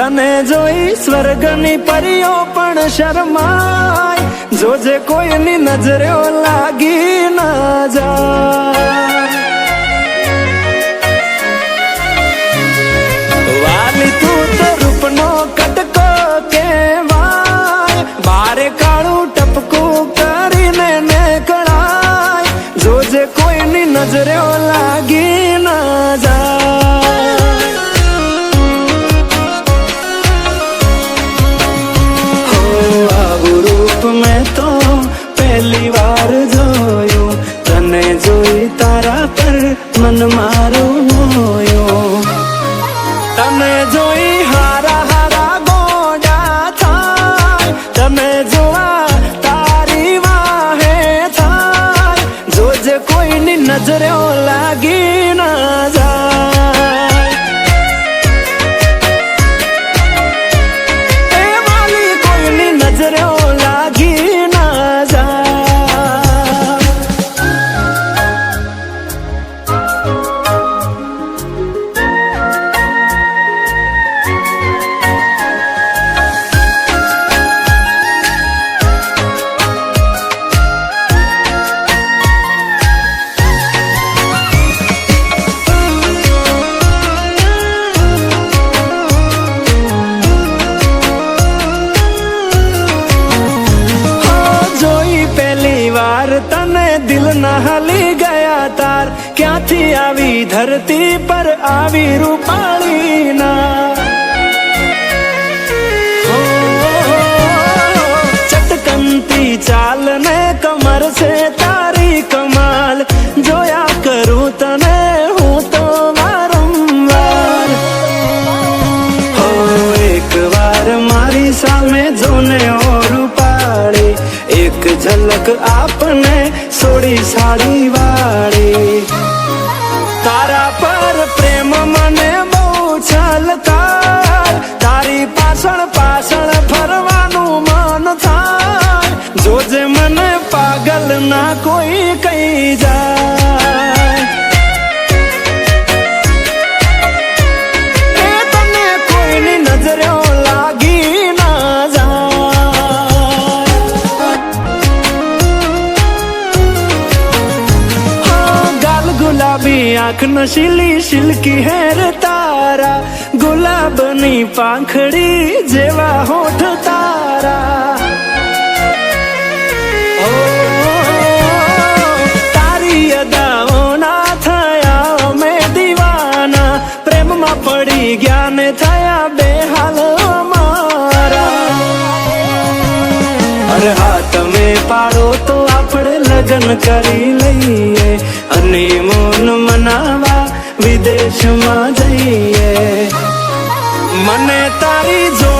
तने जोई स्वर्गनी परियो पण शर्माय, जोजे कोईनी नजरे लागी ना जाय। वाली तू तो रूपनो कटको केवाय, बारे काळू टपकू करीने निकळाय, जोजे कोईनी नजरे लागी ना जाय। हो आवु रूप में तो पहली बार जोयो, तने जोई तारा पर मन मारो मोयो। तने जोई हारा हारा गोडा थाय, तने जोआ तारी वाहे थाय, जोजे कोईनी नजरे लागी ना जाय। ए वाली कोईनी नजरे लागी ना जाय। तने दिल न हली गया तार, क्या थी आवी धरती पर आवी रूपाली ना। चटकनती चाल ने कमर से तारी कमाल, जोया करूं तने हूं तो वारंवार। हो एक बार मारी सामे जोने और रूपाली, एक झलक आपने सोड़ी साड़ी वाड़ी। तारा पर प्रेम मने बहु छलकार, तारी पाछळ पाछळ फरवानु मन थाय, जोजे मने पागल ना कोई कही जाय। ए तने कोईनी नजरे लागी ना जाय। गुलाबी आंख नशीली शिल्की हेर तारा, गुलाबनी पाखड़ी जेवा होठ तारा। ओ तारी अदाओ ना थया में दीवाना, प्रेम में पड़ी गया ने थया बेहाल मारा। अरे हाथ में पाड़ो तो आपड़े लगन करी लईए, हनीमून मनावा विदेश में जाइए। मने तारी जो